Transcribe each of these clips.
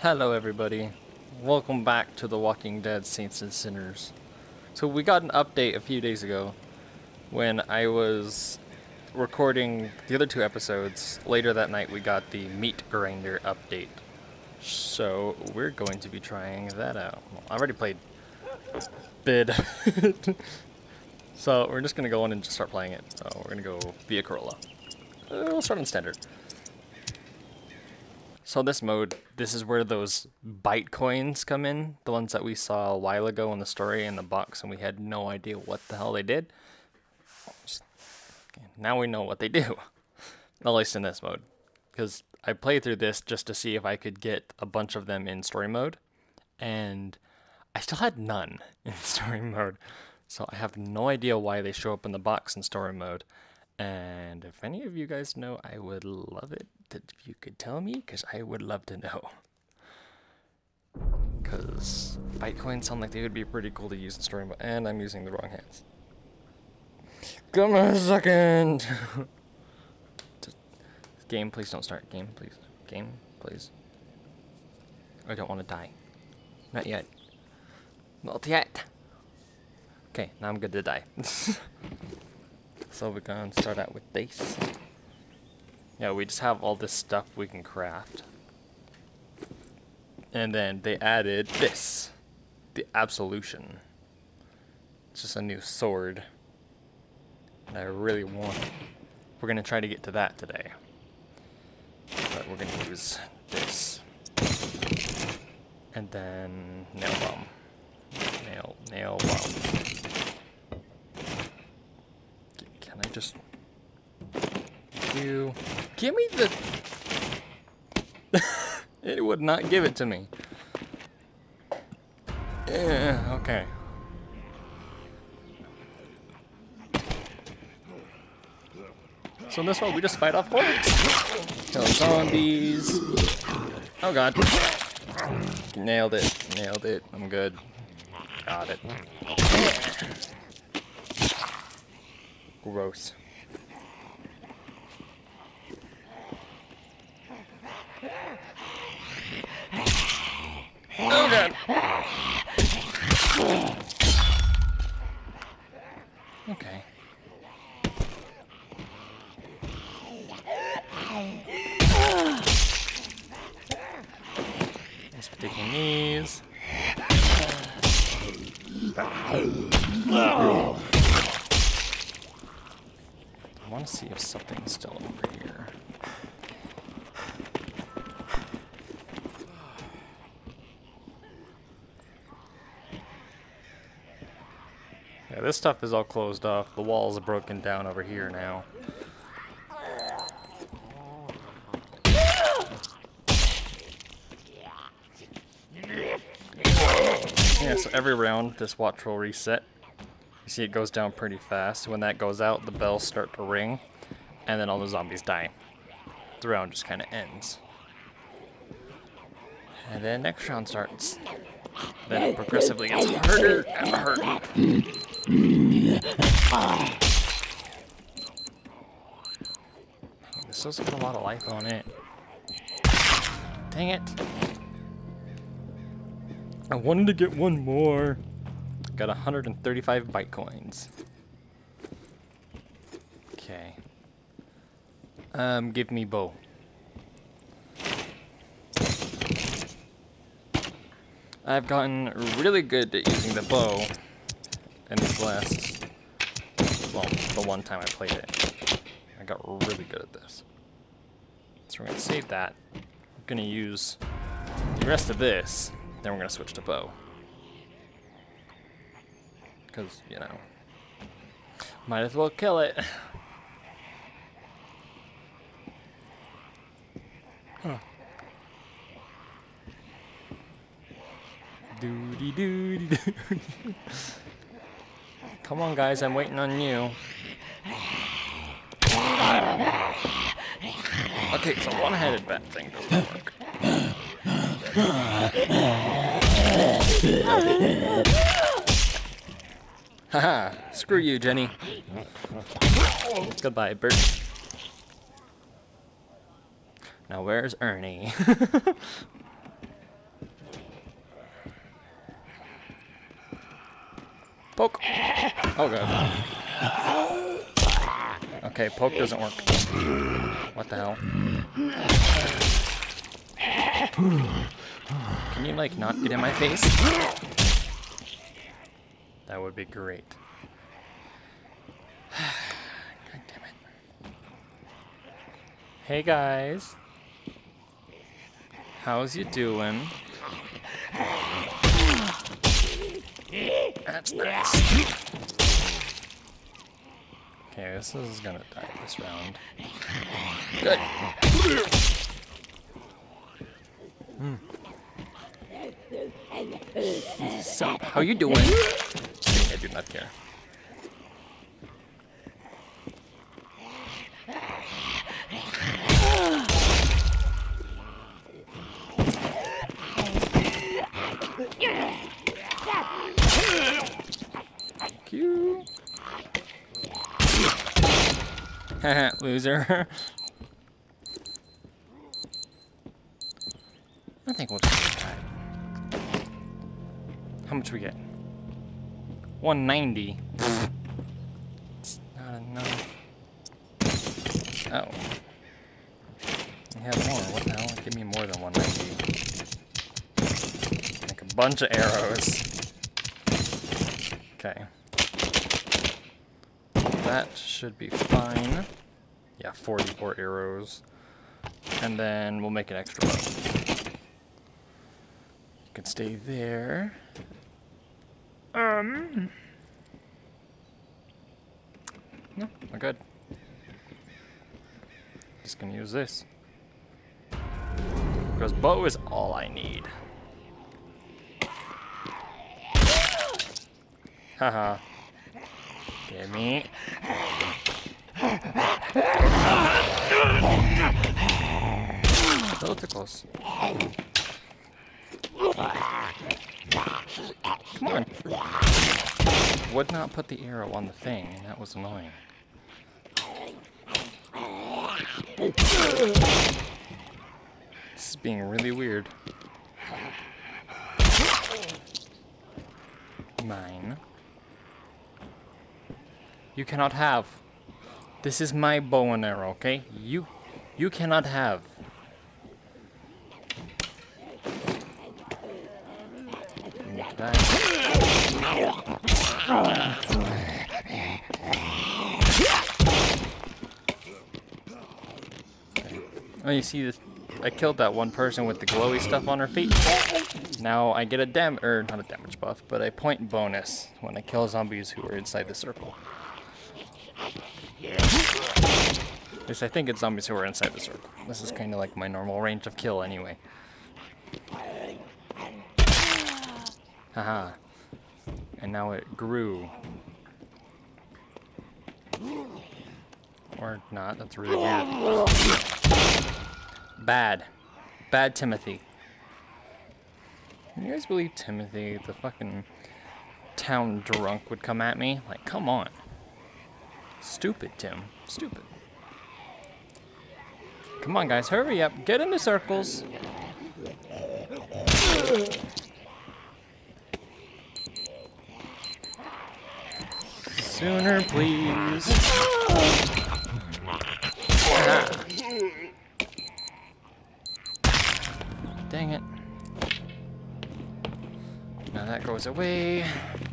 Hello everybody, welcome back to The Walking Dead Saints and Sinners. So we got an update a few days ago when I was recording the other two episodes. Later that night we got the meat grinder update. So we're going to be trying that out. Well, I already played Bid. So we're just going to go in and just start playing it. So we're going to go via Corolla. We'll start on standard. So this mode, this is where those bite coins come in, the ones that we saw a while ago in the story in the box, and we had no idea what the hell they did. Now we know what they do, at least in this mode, because I played through this just to see if I could get a bunch of them in story mode, and I still had none in story mode, so I have no idea why they show up in the box in story mode. And if any of you guys know, I would love it if you could tell me, because I would love to know. Because Bitcoin sound like they would be pretty cool to use in story mode, and I'm using the wrong hands. Come on a second! Game, please don't start. Game, please. Game, please. I don't want to die. Not yet. Not yet! Okay, now I'm good to die. So we're going to start out with this. Yeah, we just have all this stuff we can craft. And then they added this. The Absolution. It's just a new sword. And I really want it. We're going to try to get to that today. But we're going to use this. And then nail bomb. Nail bomb. Can I just... You... Give me the... It would not give it to me. Yeah, okay. So in this one, we just fight off hordes. Kill zombies. Oh god. Nailed it. Nailed it. I'm good. Got it. Gross. Oh god. Okay. Just taking these. I want to see if something's still over here. Yeah, this stuff is all closed off. The walls are broken down over here now. Yeah, so every round this watch will reset. You see it goes down pretty fast. When that goes out, the bells start to ring, and then all the zombies die. The round just kind of ends. And then next round starts. Then it progressively gets harder and harder. This still got a lot of life on it. Dang it. I wanted to get one more. Got 135 Bitcoins. Okay. Give me bow. I've gotten really good at using the bow in this last, well, the one time I played it. I got really good at this. So we're going to save that. We're going to use the rest of this, then we're going to switch to bow. Because, you know, might as well kill it. Huh. Doody doody doody. Come on, guys, I'm waiting on you. Okay, so one-headed bat thing doesn't work. Haha, screw you, Jenny. Goodbye, Bert. Now where's Ernie? Poke! Oh god. Okay, poke doesn't work. What the hell? Can you, like, not get in my face? That would be great. God damn it. Hey guys. How's you doing? That's nice. Okay, this is gonna die this round. Good. So, how you doing? I do not care. Thank you. Haha, loser. I think we'll just try it. How much we get? 190. It's not enough. Oh. We have more. What the hell? Give me more than 190. Like a bunch of arrows. Okay. That should be fine. Yeah, 44 arrows. And then we'll make an extra bow. You can stay there. No, we're good. Just gonna use this. Because bow is all I need. Haha. Give me. Little tickles. Come on. Would not put the arrow on the thing, and that was annoying. This is being really weird. Mine. You cannot have. This is my bow and arrow, okay? You cannot have. Oh, you see this? I killed that one person with the glowy stuff on her feet. Now I get a not a damage buff, but a point bonus when I kill zombies who are inside the circle. At least I think it's zombies who are inside the circle. This is kind of like my normal range of kill anyway. Haha. And now it grew. Or not, that's really weird. Bad. Bad Timothy. Can you guys believe Timothy, the fucking town drunk, would come at me? Like, come on. Stupid, Tim. Stupid. Come on, guys, hurry up. Get in the circles. Sooner, please. Ah. Dang it. Now that goes away.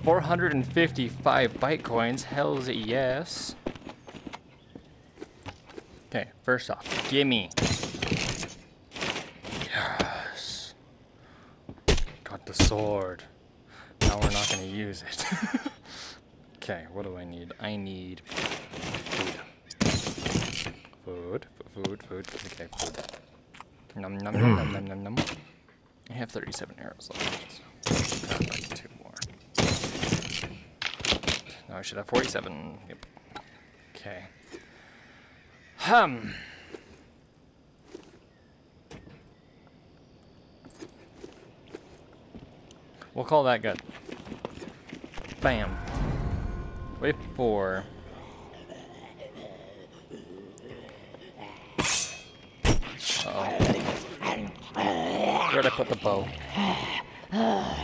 455 Bitcoins. Hells yes. Okay, first off, gimme. Yes. Got the sword. Now we're not gonna use it. Okay, what do I need? I need food. Food. Okay, food. Num num num num num num num. I have 37 arrows left. So grab like 2 more. Now I should have 47. Yep. Okay. We'll call that good. Bam. Wait for. Uh-oh. Where'd I put the bow? Oh,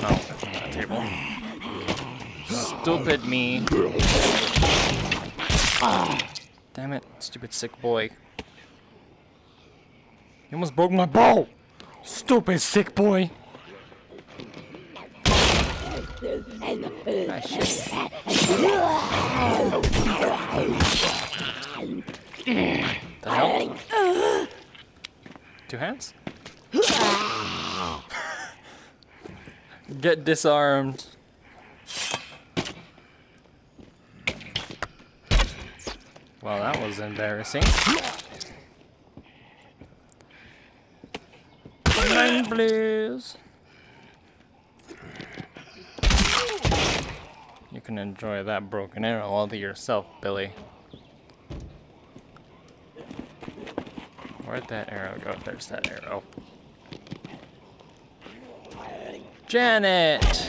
on that table. stupid me. Damn it, stupid sick boy. You almost broke my bow! Stupid sick boy! Ah, shit. The hell? Two hands? Get disarmed. Well, that was embarrassing. Nine, please. You can enjoy that broken arrow all to yourself, Billy. Where'd that arrow go? There's that arrow. Janet!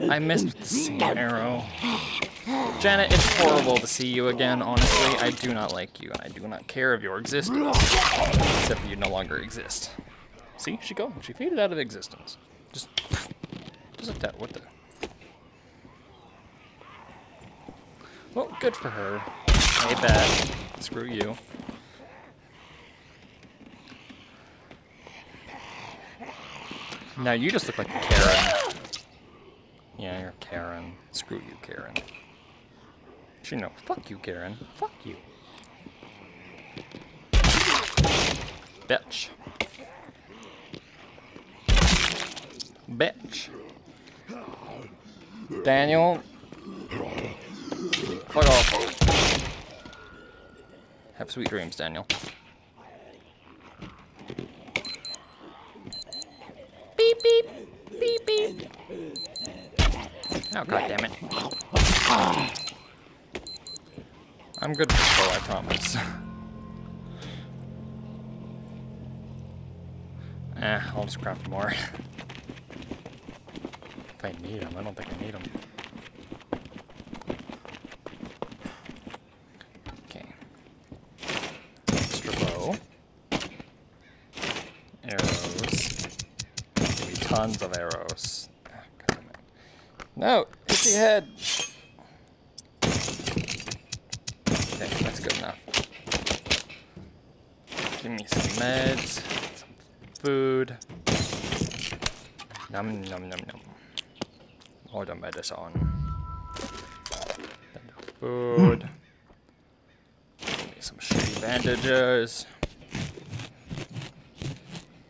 I missed the same arrow. Janet, it's horrible to see you again, honestly. I do not like you, and I do not care of your existence. Except for you no longer exist. See? She gone. She faded out of existence. Just like that. What the? Well, good for her. I hate that. Screw you. Now you just look like Karen. Yeah, you're Karen. Screw you, Karen. Actually, no. Fuck you, Karen. Fuck you. Bitch. Bitch. Daniel. Fuck off. Have sweet dreams, Daniel. Beep, beep. Beep, beep. Oh, goddammit. I'm good with the bow, I promise. I'll just craft more. If I need them, I don't think I need them. Okay. Extra bow. Arrows. Give me tons of arrows. Ah, goddammit. No! Hit your head! Okay, that's good enough. Give me some meds, some food. Num num num num. All the medicine. Food. Give me some shitty bandages.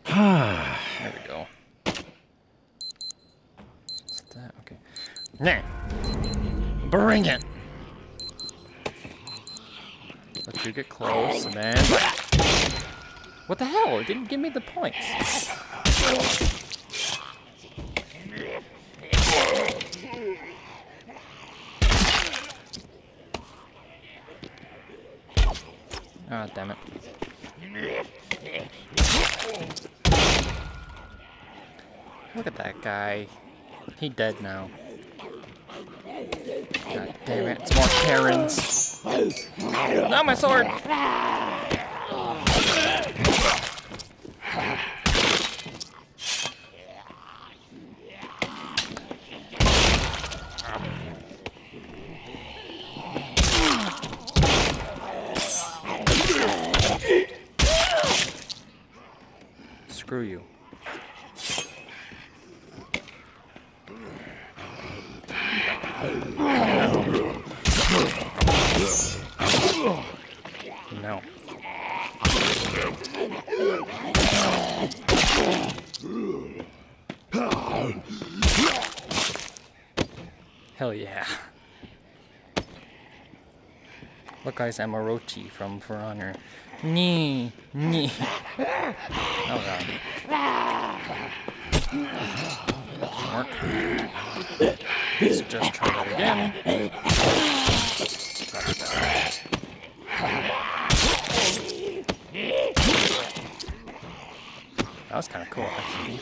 There we go. What's that? Okay. Nah. Bring it! Let you get close, and then... What the hell? It didn't give me the points. Ah, damn it. Look at that guy. He dead now. God damn it. It's more Karens. Not my sword! Screw you. No. Hell yeah. Look guys, I'm Orochi from For Honor. Nee. Oh god. Mark. Let's just try that again. That's better. That was kind of cool, actually.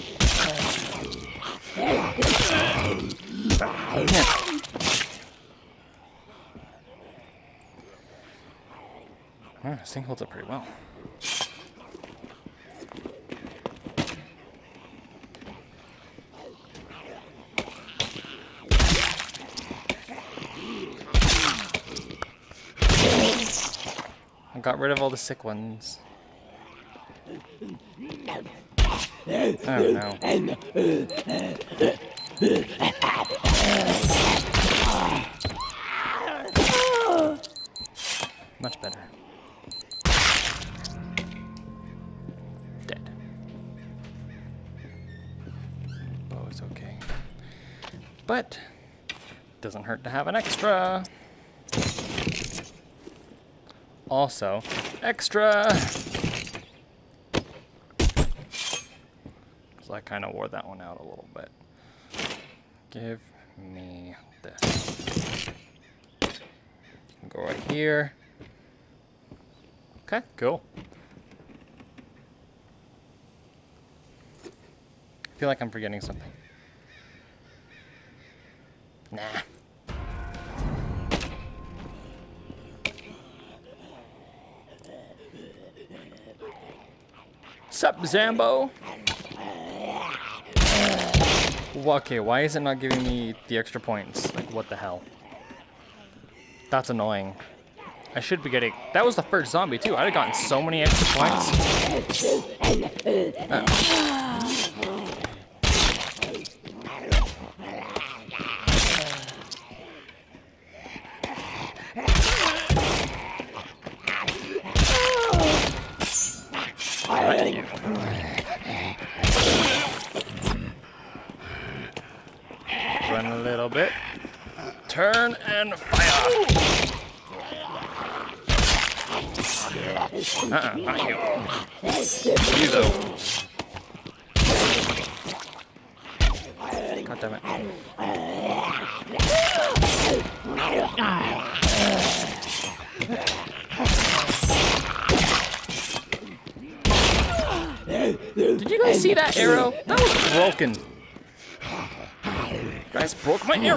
Oh, this thing holds up pretty well. got rid of all the sick ones. Oh no. Much better. Dead. Oh, it's okay. But doesn't hurt to have an extra. Also, extra. So I kind of wore that one out a little bit. Give me this. Go right here. Okay, cool. I feel like I'm forgetting something. Nah. Sup, Zambo? Okay, why is it not giving me the extra points? Like, what the hell? That's annoying. I should be getting... That was the first zombie, too. I'd have gotten so many extra points. Run a little bit. Turn and fire! Not you. You though. God damn it. Did you guys see that arrow? That was broken. You guys broke my arrow.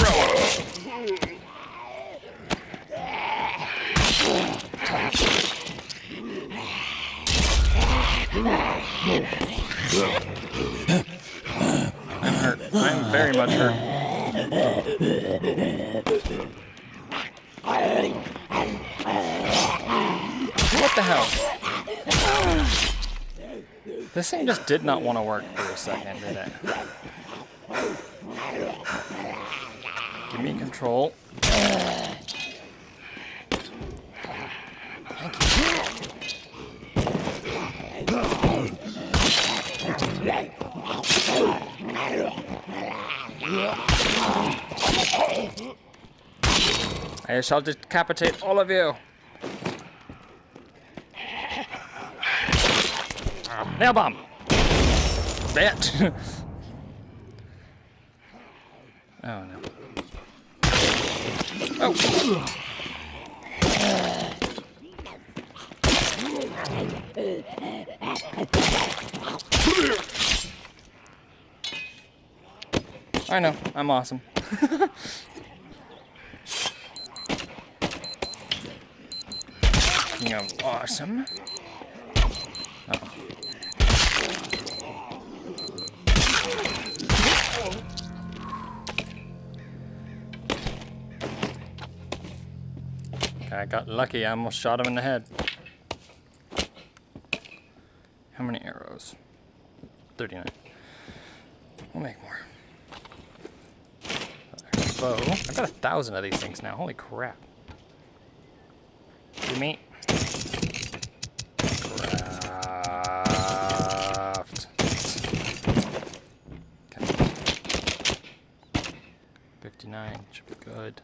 I'm hurt. I'm very much hurt. What the hell? This thing just did not want to work for a second, did it? Give me control. I shall decapitate all of you. Nail bomb. That. Oh no. Oh. I know, I'm awesome. Speaking of awesome. Uh-oh. Okay, I got lucky, I almost shot him in the head. How many arrows? 39. We'll make more. Bow. I've got 1,000 of these things now. Holy crap. Give me. Craft. Okay. 59 should be good.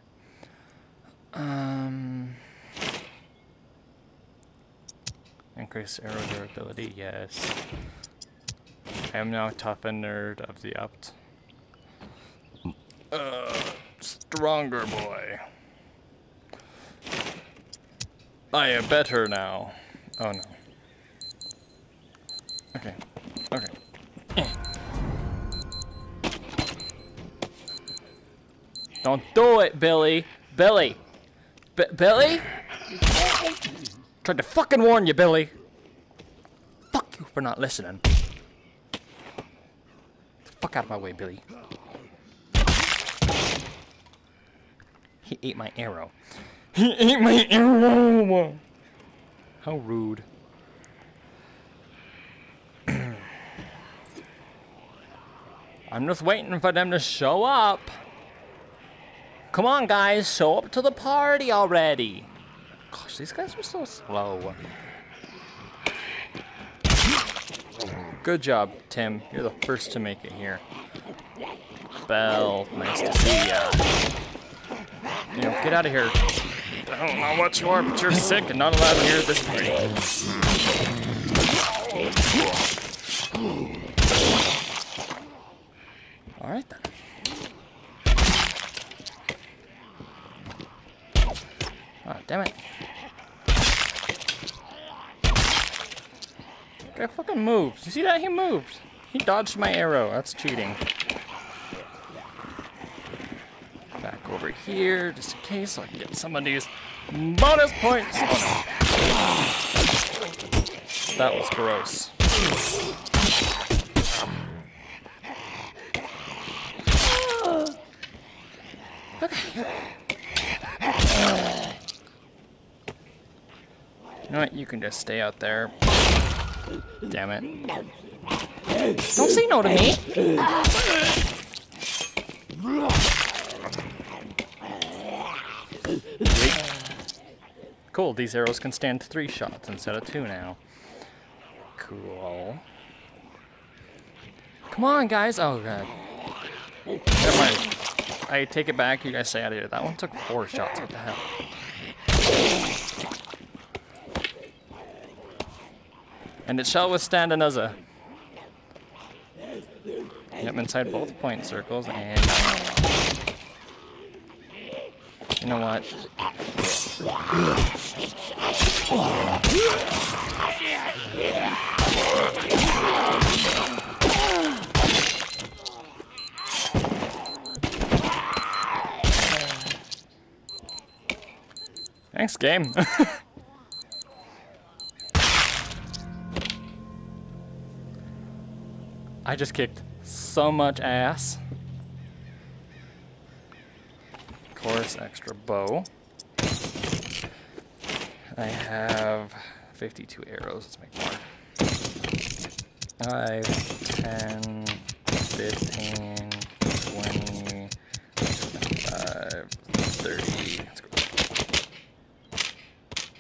Increase arrow durability, yes. I am now top end nerd of the opt. Stronger boy. I am better now. Oh no. Okay. Okay. Don't do it, Billy. Billy. Billy? Tried to fucking warn you, Billy. Fuck you for not listening. Fuck out of my way, Billy. He ate my arrow. He ate my arrow! How rude. I'm just waiting for them to show up. Come on, guys, show up to the party already. Gosh, these guys are so slow. Good job, Tim. You're the first to make it here. Belle, nice to see ya. You know, get out of here. I don't know what you are, but you're sick and not allowed near this party. Alright then. Oh, damn it. Guy fucking moves. You see that? He moved. He dodged my arrow. That's cheating. Back over here, just in case, so I can get some of these bonus points. Oh, no. That was gross. You know what? You can just stay out there. Damn it. Don't say no to me. Cool, these arrows can stand 3 shots instead of 2 now. Cool. Come on, guys. Oh, God. Never mind. I take it back. You guys stay out of here. That one took 4 shots. What the hell? And it shall withstand another. Yep, inside both point circles, and you know what? Thanks, game. I just kicked so much ass. Of course, extra bow. I have 52 arrows. Let's make more. 5, 10, 15, 20, 25, 30. Let's go.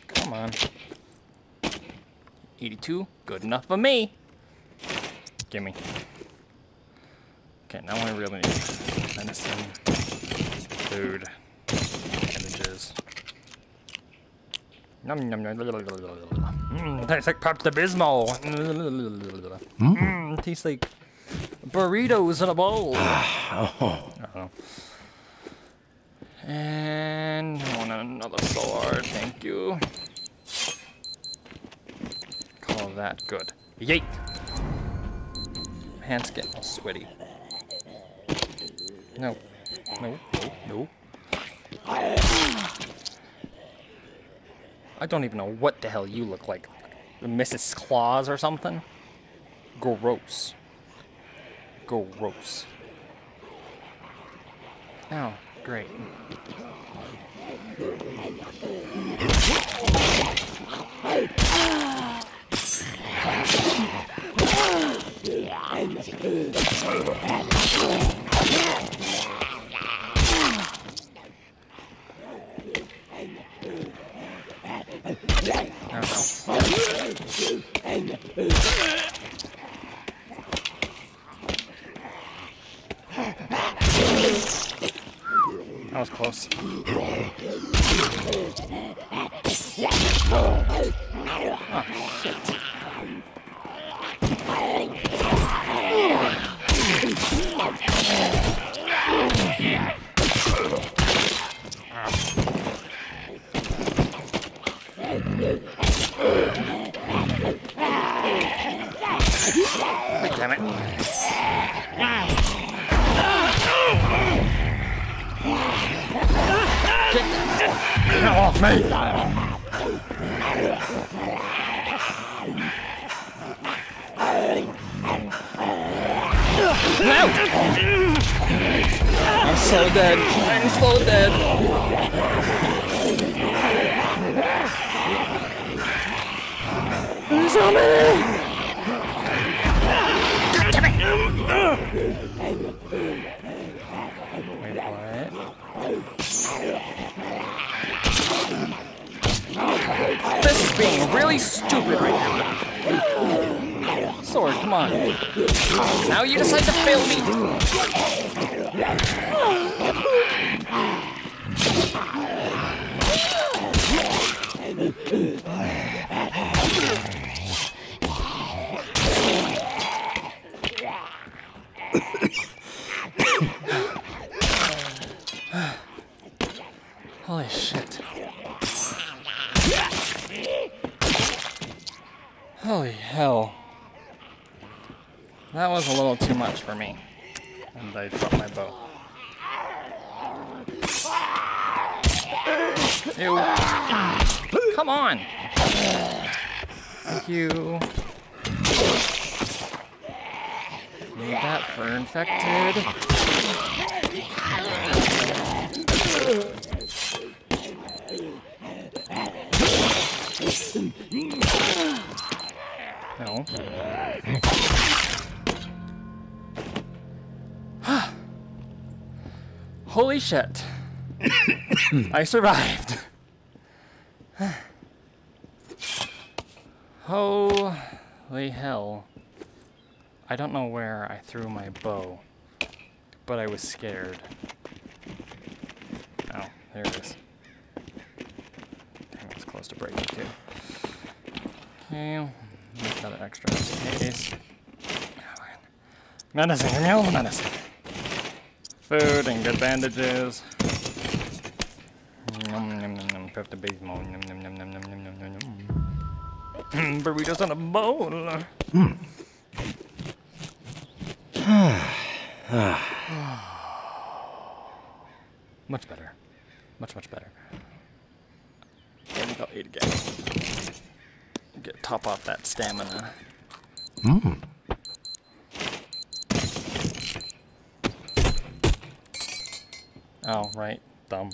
Come on. 82. Good enough for me. Gimme. Okay, now I really need medicine, food, bandages. Nom nom nom. Tastes like Pepto-Bismol. Tastes like burritos in a bowl. Uh-oh. And I want another sword, thank you. Call that good. Yeet! Hands getting all sweaty. No. No. No. No. I don't even know what the hell you look like. Mrs. Claus or something? Gross. Gross. Oh, great. That was close. Oh, shit. Damn it. Get off me! No! I'm so dead. I'm so dead. so many! Wait for it. This is being really stupid right now. Sword, come on. Now you decide to fail me. Holy shit. Holy hell. That was a little too much for me. And I dropped my bow. Ew. Come on! Thank you. Need that for infected. No. Holy shit. I survived. Holy hell. I don't know where I threw my bow, but I was scared. Oh, there it is. Dang, it's close to breaking too. Okay, make another extra case. Medicine, no medicine. Food and good bandages. Nom nom nom nom. 50 base more. Nom nom nom nom nom nom nom nom nom. Burritos on a bowl. Much better. Much better. Let me go eat again. Top off that stamina. Oh, right. Dumb.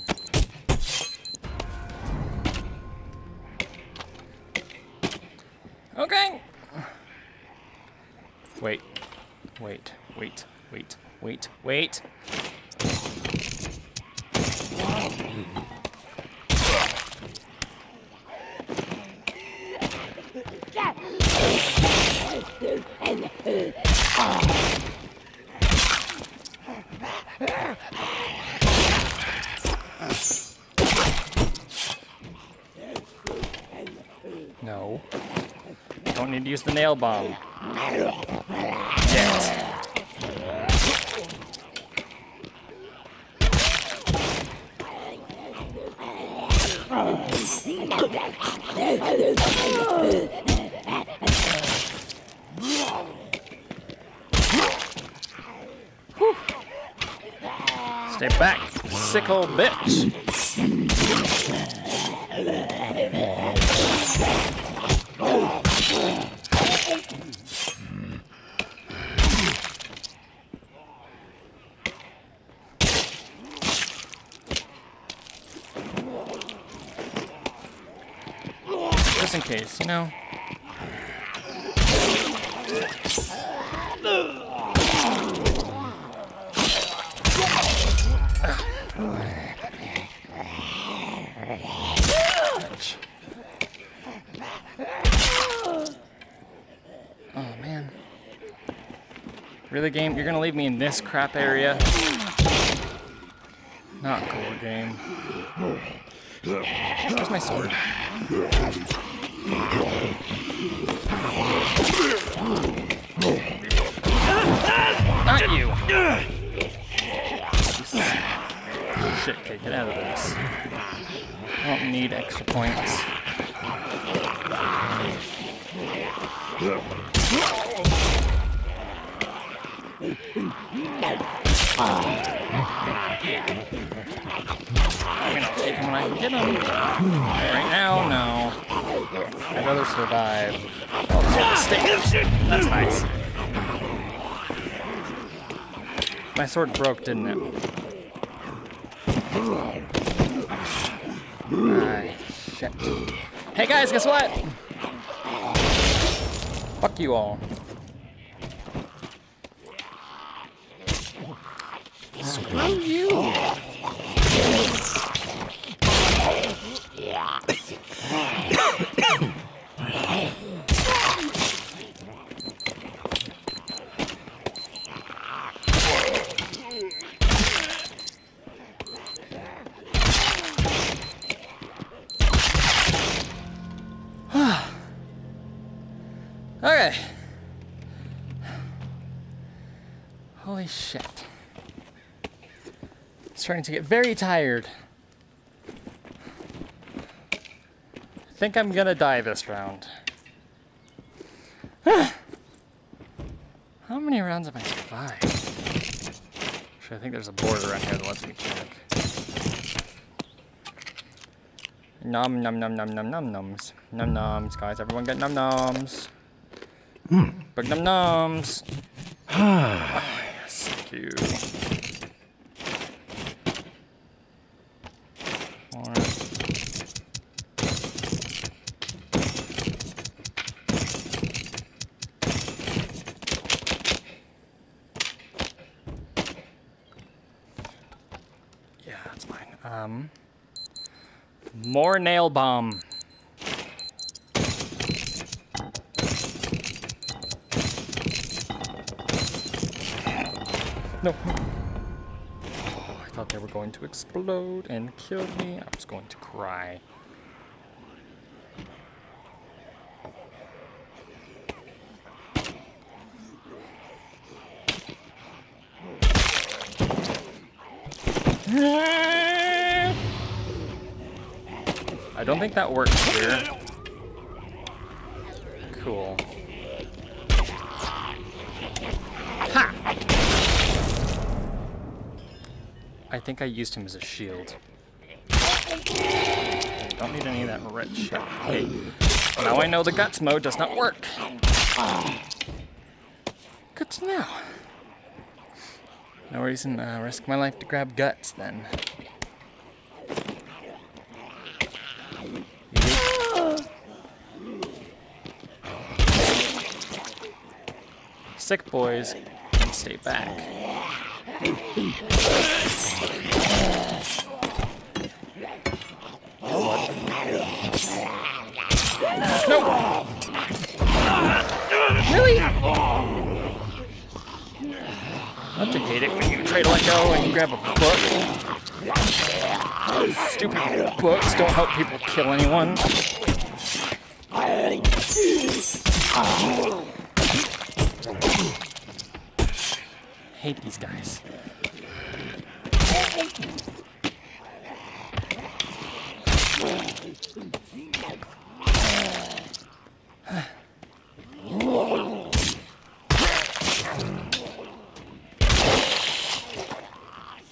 Okay. Wait. No. Don't need to use the nail bomb. Yet. Whew. Stay back, sick old bitch. Just in case, you know. Oh man. Really, game? You're gonna leave me in this crap area? Not cool, game. Where's my sword? Not you! Shit, okay, get out of this. I don't need extra points. I mean, I'll take him when I can get him. Right now, no. I'd rather survive. Oh, the stick. That's nice. My sword broke, didn't it? Ah, shit. Hey guys, guess what? Fuck you all. Screw you. Okay. Holy shit. It's starting to get very tired. I think I'm gonna die this round. How many rounds have I survived? Actually, I think there's a board around here that lets me check. Nom nom nom nom nom nom noms. Nom noms, guys. Everyone get nom noms. Big nom noms. Yes, thank you. Yeah, that's fine. More nail bomb. No. Oh, I thought they were going to explode and kill me. I was going to cry. I don't think that works here. Cool. Ha! I think I used him as a shield. Don't need any of that red shit. Hey, now I know the guts mode does not work. Good to know. No reason to risk my life to grab guts then. Sick boys can stay back. No! Really? Don't you hate it when you try to let go and you grab a book? Stupid books don't help people kill anyone. Hate these guys.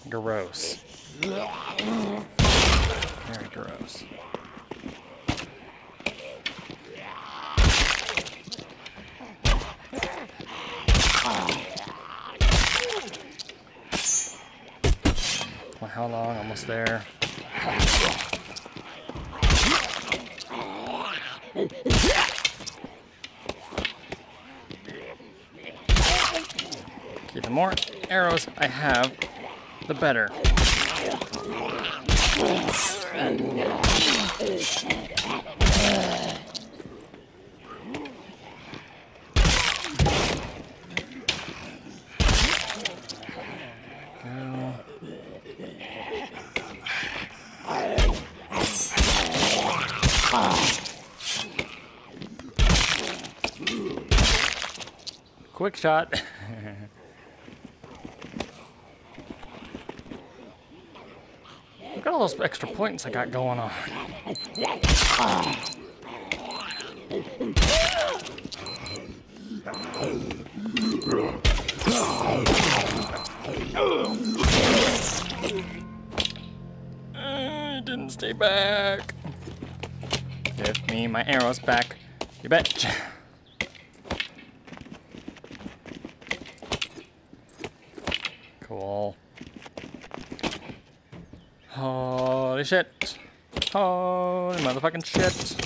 Gross. Very gross. Well, how long? Almost there. Okay, the more arrows I have, the better. Quick shot. Look at all those extra points I got going on. Didn't stay back. Give me my arrows back, you bet. Cool. Holy shit. Holy motherfucking shit.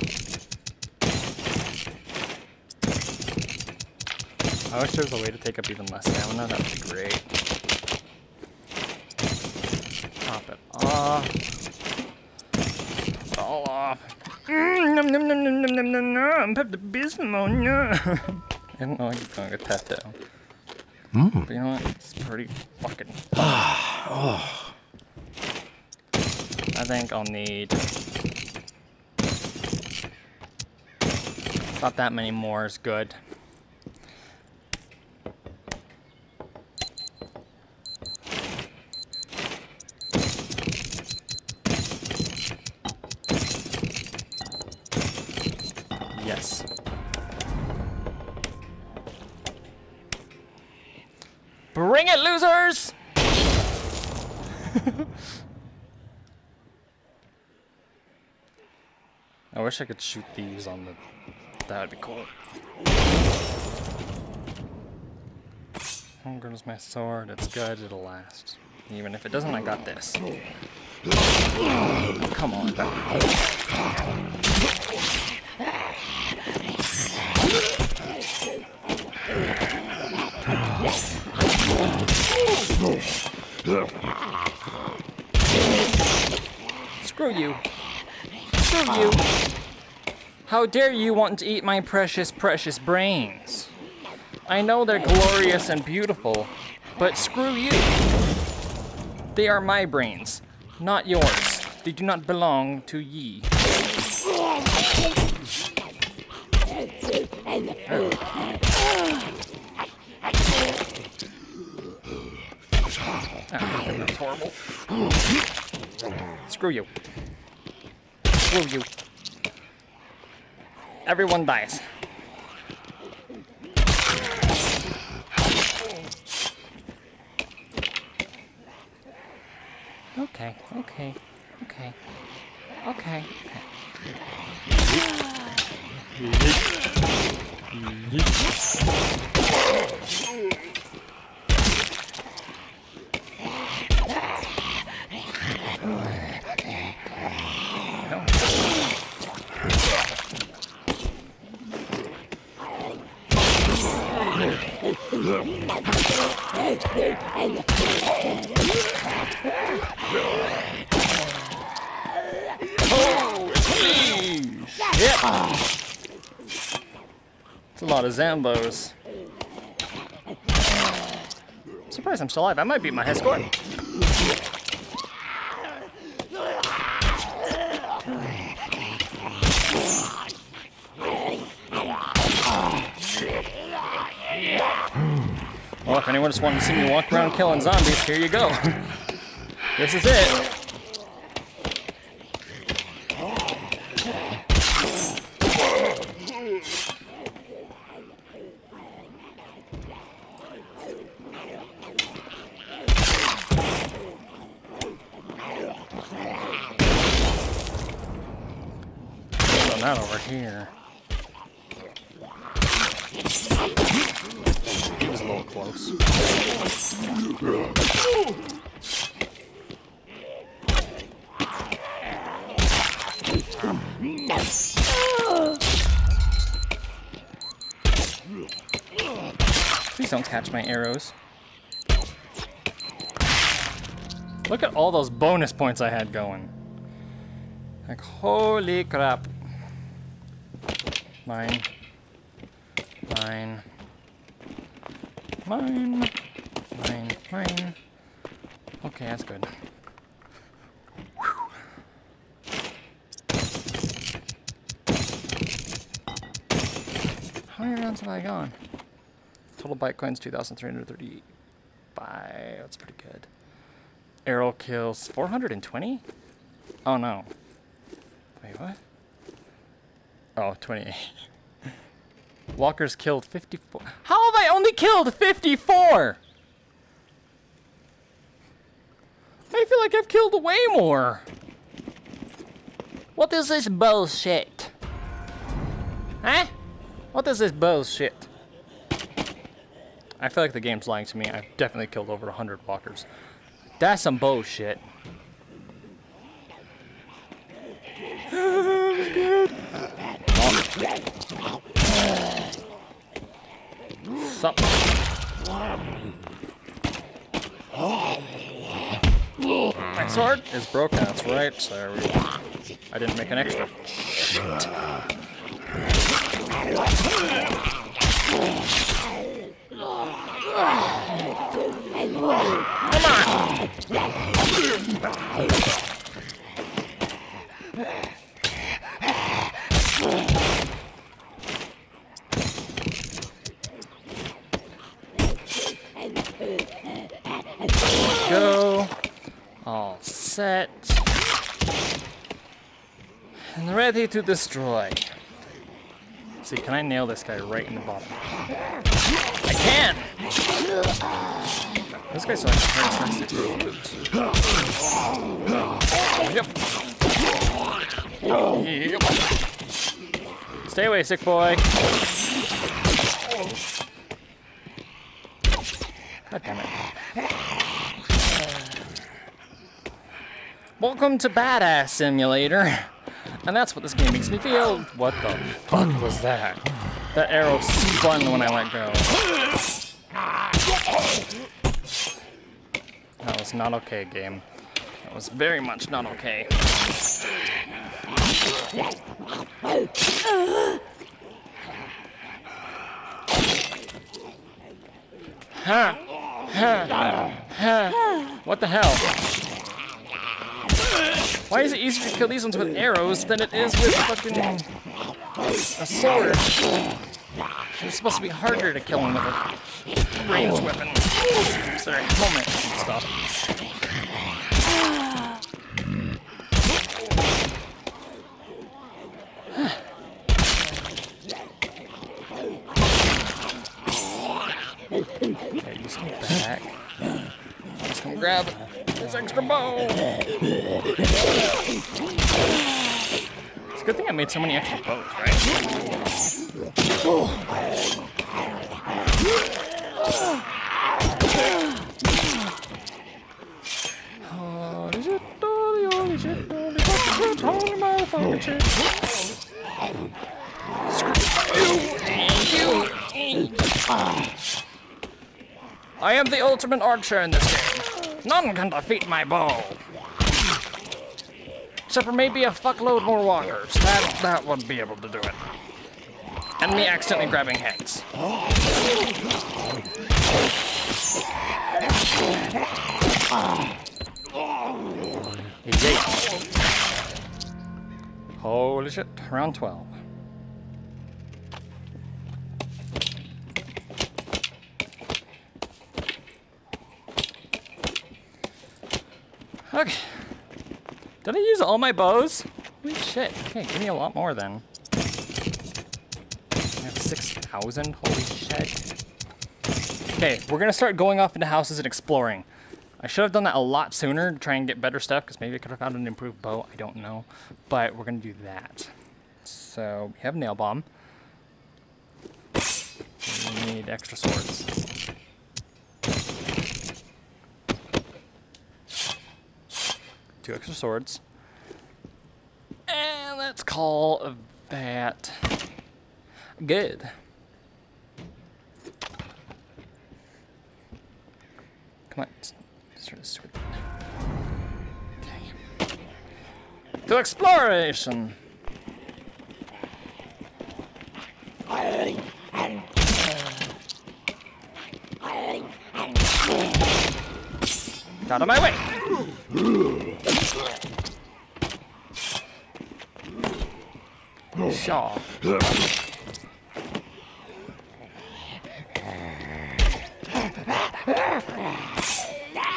I wish there was a way to take up even less stamina. That would be great. Top it off. Top it all off. Nom nom nom nom nom nom nom nom. Pepto-Bismol, no. I don't know how you're going with Pepto. But you know what? It's pretty fucking. I think I'll need. Not that many more is good. Yes. Bring it, losers! I wish I could shoot these on the... That would be cool. How good is my sword? It's good, it'll last. Even if it doesn't, I got this. Come on. Screw you. Screw you. How dare you want to eat my precious, precious brains? I know they're glorious and beautiful, but screw you. They are my brains, not yours. They do not belong to ye. That's horrible. Screw you. Screw you. Everyone dies. Okay, okay, okay, okay, Holy shit! It's a lot of Zambos. I'm surprised I'm still alive. I might beat my high score. Well, if anyone just wanted to see me walk around killing zombies, here you go. This is it. Put that over here. He was a little close. Please don't catch my arrows. Look at all those bonus points I had going. Like, holy crap. Mine. Mine. Mine. Mine. Mine. Okay, that's good. Whew. How many rounds have I gone? Total bite coins 2,335. That's pretty good. Arrow kills 420? Oh no. Wait, what? Oh, 28. Walkers killed 54. How have I only killed 54? I feel like I've killed way more. What is this bullshit? Huh? What is this bullshit? I feel like the game's lying to me. I've definitely killed over 100 walkers. That's some bullshit. Good. Oh. Sup? My sword is broken, that's right. So I didn't make an extra. Shit. Come on! Go. All set. And ready to destroy. See, can I nail this guy right in the bottom? I can! This guy's like Yep. Stay away, sick boy. God damn it. Welcome to Badass Simulator. And that's what this game makes me feel. What the fuck was that? That arrow spun when I let go. That was not okay, game. That was very much not okay. Ha! Ha! Ha! What the hell? Why is it easier to kill these ones with arrows than it is with fucking a sword? It's supposed to be harder to kill them with a ranged weapon. Sorry, helmet and stuff. Okay, you stay back. Let's come grab this extra bow. It's a good thing I made so many extra bows, right? Holy shit, holy shit, holy fucking shit, holy motherfucking shit. Screw you. I am the ultimate archer in this game. None can defeat my bow. Except for maybe a fuckload more walkers. That would be able to do it. And me accidentally grabbing heads. Holy shit, round 12. Okay. Did I use all my bows? Holy shit. Okay, give me a lot more then. I have 6,000? Holy shit. Okay, we're gonna start going off into houses and exploring. I should have done that a lot sooner to try and get better stuff, because maybe I could have found an improved bow. I don't know. But we're gonna do that. So, we have nail bomb. We need extra swords. Two extra swords. And let's call that good. Come on. Start this sword. Okay. To exploration. Out of my way. Shaw.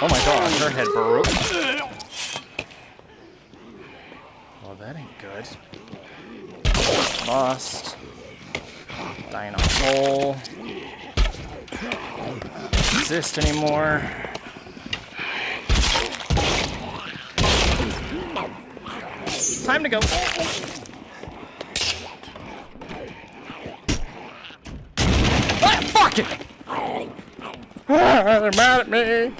Oh my god, her head broke. Well, that ain't good. Lost. Dying on soul. Don't exist anymore. Time to go. Ah, fuck it! They're mad at me.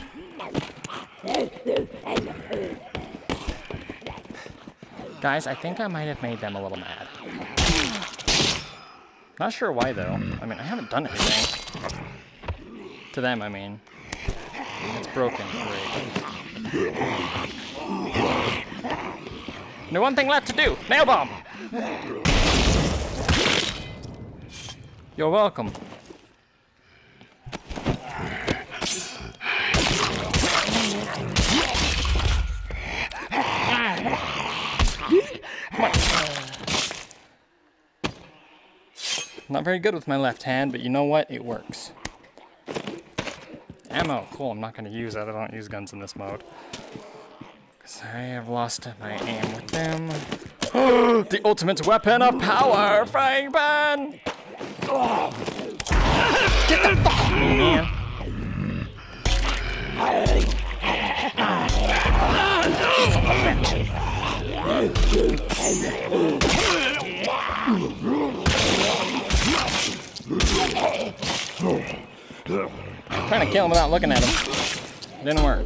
Guys, I think I might have made them a little mad. Not sure why though. I mean, I haven't done anything. To them, I mean. It's broken. Great. Only one thing left to do. Nail bomb. You're welcome. Come on. Not very good with my left hand, but you know what? It works. Ammo. Cool, I'm not going to use that. I don't use guns in this mode. Because I have lost my aim with them. The ultimate weapon of power! Frying pan! Get the fuck off me, man! Trying to kill him without looking at him. Didn't work.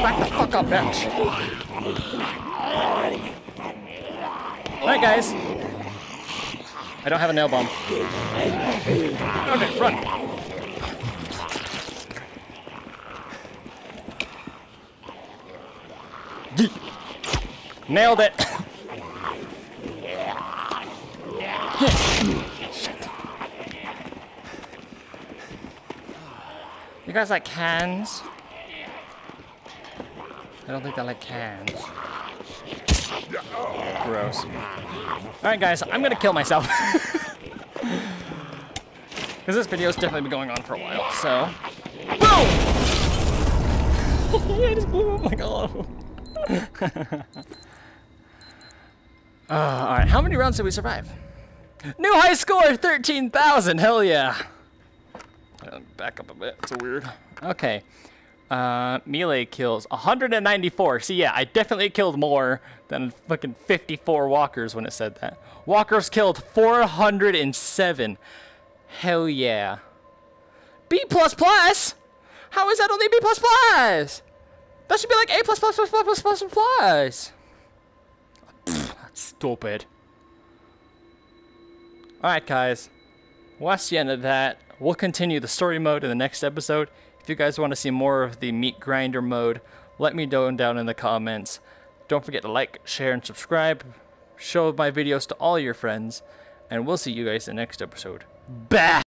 Back the fuck up, bitch. Alright, guys. I don't have a nail bomb. Okay, run. Nailed it. You guys like cans? I don't think I like cans. Gross. Alright guys, I'm gonna kill myself. Because this video's definitely been going on for a while, so... Boom! I just blew up like all of them. Alright, how many rounds did we survive? New high score, 13,000, hell yeah. Back up a bit, it's weird. Okay, melee kills, 194. See, yeah, I definit+y killed more than fucking 54 walkers when it said that. Walkers killed 407. Hell yeah. B++? How is that only B++? That should be like A++++++++. Pfft, that's stupid. Alright guys, well, that's the end of that. We'll continue the story mode in the next episode. If you guys want to see more of the meat grinder mode, let me know down in the comments. Don't forget to like, share, and subscribe. Show my videos to all your friends. And we'll see you guys in the next episode. Bye!